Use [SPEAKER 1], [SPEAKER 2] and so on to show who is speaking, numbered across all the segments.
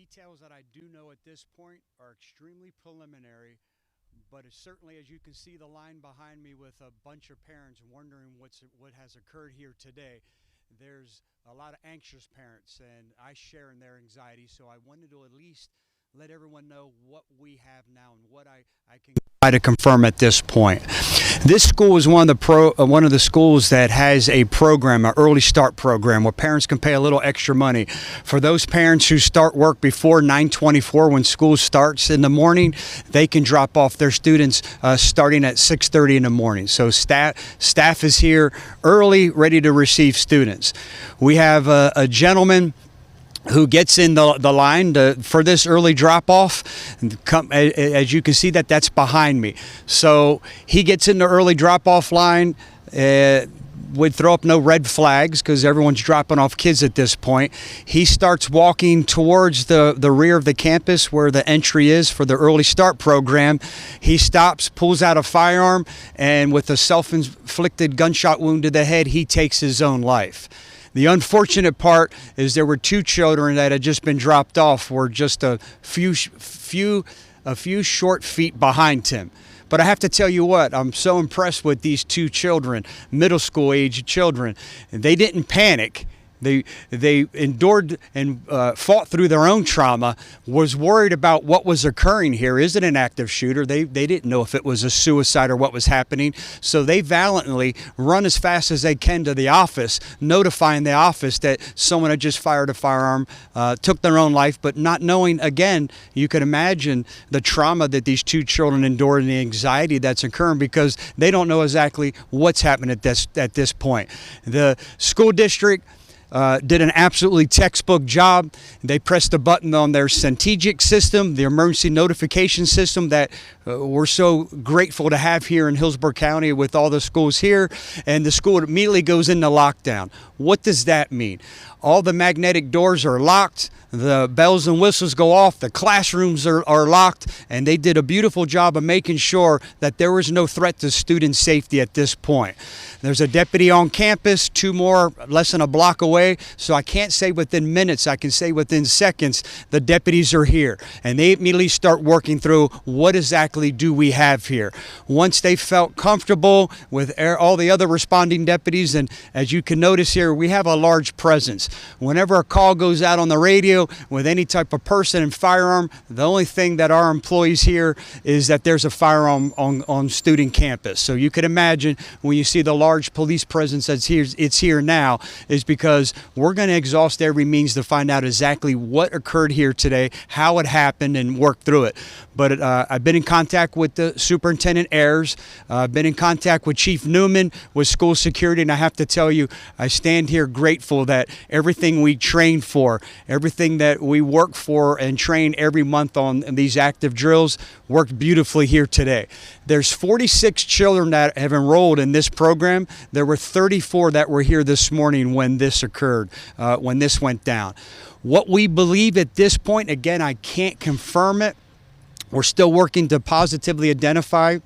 [SPEAKER 1] details that I do know at this point are extremely preliminary, but it's certainly, as you can see the line behind me with a bunch of parents wondering what has occurred here today, there's a lot of anxious parents, and I share in their anxiety, so I wanted to at least let everyone know what we have now and what I can try to confirm at this point. This school is one of the schools that has a program, an early start program, where parents can pay a little extra money. For those parents who start work before 9:24 when school starts in the morning, they can drop off their students starting at 6:30 in the morning. So staff is here early, ready to receive students. We have a gentleman who gets in the line for this early drop-off. As you can see, that's behind me. So he gets in the early drop-off line, would throw up no red flags because everyone's dropping off kids at this point. He starts walking towards the rear of the campus where the entry is for the early start program. He stops, pulls out a firearm, and with a self-inflicted gunshot wound to the head, he takes his own life. The unfortunate part is there were two children that had just been dropped off, were just a few short feet behind him. But I have to tell you what, I'm so impressed with these two children, middle school age children. They didn't panic. They endured and fought through their own trauma, was worried about what was occurring here. Is it an active shooter? They didn't know if it was a suicide or what was happening. So they valiantly run as fast as they can to the office, notifying the office that someone had just fired a firearm, took their own life, but not knowing, again, you can imagine the trauma that these two children endured and the anxiety that's occurring because they don't know exactly what's happening at this point. The school district did an absolutely textbook job. They pressed a button on their Centegic system, the emergency notification system that we're so grateful to have here in Hillsborough County with all the schools here, and the school immediately goes into lockdown. What does that mean? All the magnetic doors are locked, the bells and whistles go off, the classrooms are locked, and they did a beautiful job of making sure that there was no threat to student safety at this point. There's a deputy on campus, two more less than a block away, so I can't say within minutes, I can say within seconds, the deputies are here, and they immediately start working through what exactly do we have here. Once they felt comfortable with all the other responding deputies, and as you can notice here, we have a large presence. Whenever a call goes out on the radio with any type of person and firearm, the only thing that our employees hear is that there's a firearm on student campus. So you can imagine when you see the large police presence that's here, it's here now, is because we're going to exhaust every means to find out exactly what occurred here today, how it happened, and work through it. But I've been in contact with the Superintendent Ayers, I've been in contact with Chief Newman with school security, and I have to tell you, I stand here grateful that everything we train for, everything that we work for and train every month on these active drills worked beautifully here today. There's 46 children that have enrolled in this program. There were 34 that were here this morning when this occurred, when this went down. What we believe at this point, again, I can't confirm it. We're still working to positively identify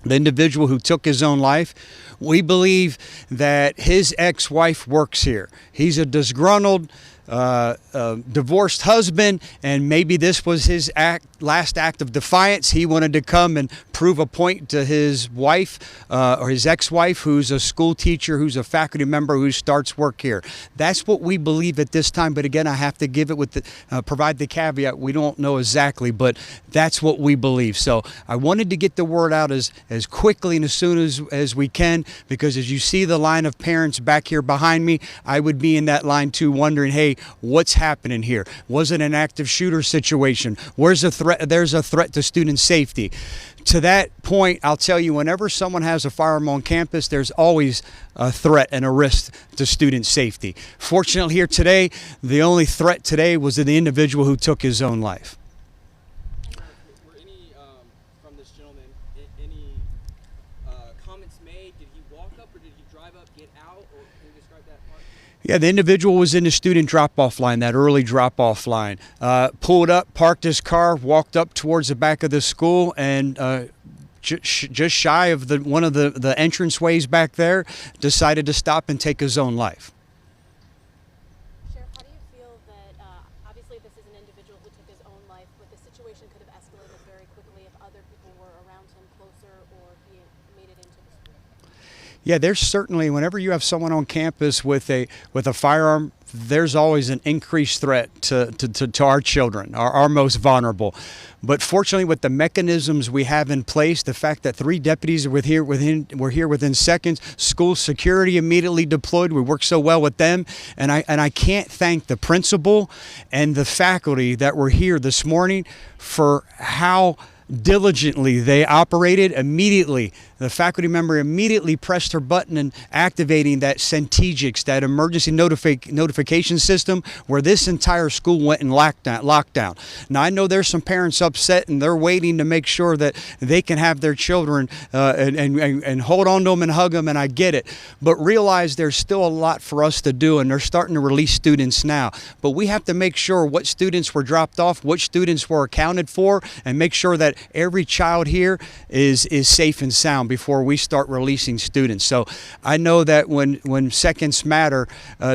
[SPEAKER 1] the individual who took his own life. We believe that his ex-wife works here. He's a disgruntled, divorced husband, and maybe this was his last act of defiance. He wanted to come and prove a point to his wife or his ex-wife, who's a school teacher, who's a faculty member who starts work here. That's what we believe at this time. But again, I have to give it with provide the caveat. We don't know exactly, but that's what we believe. So I wanted to get the word out as quickly and as soon as we can, because as you see the line of parents back here behind me, I would be in that line too, wondering, hey, what's happening here? Was it an active shooter situation? Where's the threat? There's a threat to student safety. To that point, I'll tell you, whenever someone has a firearm on campus, there's always a threat and a risk to student safety. Fortunately, here today, the only threat today was the individual who took his own life.
[SPEAKER 2] Were any from this gentleman, any comments made? Did he walk up or did he drive up, get out, or can you describe that part?
[SPEAKER 1] Yeah, the individual was in the student drop-off line, that early drop-off line. Pulled up, parked his car, walked up towards the back of the school, and just shy of one of the entranceways back there, decided to stop and take his own life.
[SPEAKER 3] Sheriff, how do you feel that, obviously this is an individual who took his situation could have escalated very quickly if other people were around him closer or he made it into the school.
[SPEAKER 1] Yeah, there's certainly, whenever you have someone on campus with a firearm, there's always an increased threat to our children, our most vulnerable. But fortunately, with the mechanisms we have in place, the fact that 3 deputies were here within seconds, school security immediately deployed. We worked so well with them, and I can't thank the principal and the faculty that were here this morning for how diligently they operated. Immediately, the faculty member immediately pressed her button and activating that Centegix, that emergency notification system, where this entire school went in lockdown. Now, I know there's some parents upset and they're waiting to make sure that they can have their children and hold on to them and hug them, and I get it. But realize there's still a lot for us to do, and they're starting to release students now. But we have to make sure what students were dropped off, what students were accounted for, and make sure that every child here is safe and sound before we start releasing students. So I know that when seconds matter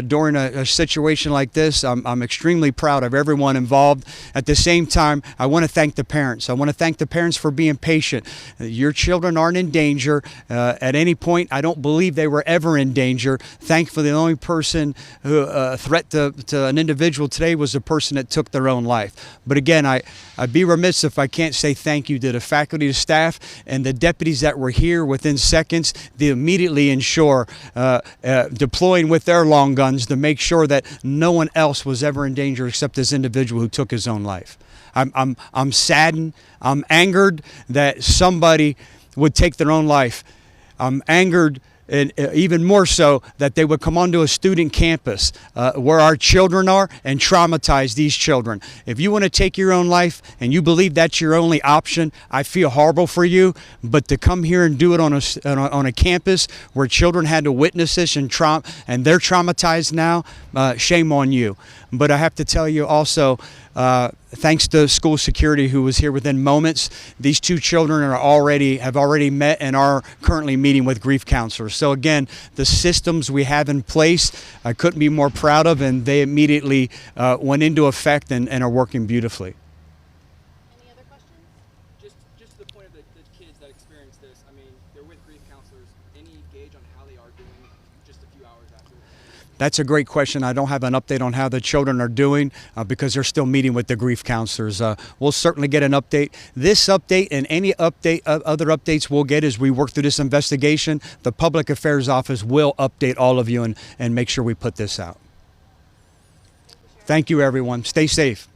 [SPEAKER 1] during a situation like this, I'm extremely proud of everyone involved. At the same time, I want to thank the parents. I want to thank the parents for being patient. Your children aren't in danger at any point. I don't believe they were ever in danger. Thankfully, the only person who threat to an individual today was the person that took their own life. But again, I'd be remiss if I can't say thank you to the faculty, the staff, and the deputies that were here within seconds. They immediately ensure deploying with their long guns to make sure that no one else was ever in danger except this individual who took his own life. I'm saddened. I'm angered that somebody would take their own life. I'm angered, and even more so, that they would come onto a student campus where our children are and traumatize these children. If you want to take your own life and you believe that's your only option, I feel horrible for you. But to come here and do it on a campus where children had to witness this and they're traumatized now, shame on you. But I have to tell you also, thanks to school security who was here within moments, these 2 children have already met and are currently meeting with grief counselors. So again, the systems we have in place, I couldn't be more proud of, and they immediately went into effect and are working beautifully.
[SPEAKER 3] Any other questions?
[SPEAKER 2] Just to the point of the kids that experienced this, I mean, they're with grief counselors. Any gauge on how they are doing just a few hours after?
[SPEAKER 1] That's a great question. I don't have an update on how the children are doing because they're still meeting with the grief counselors. We'll certainly get an update. This update and any other updates we'll get as we work through this investigation, the Public Affairs Office will update all of you and make sure we put this out. Thank you, everyone. Stay safe.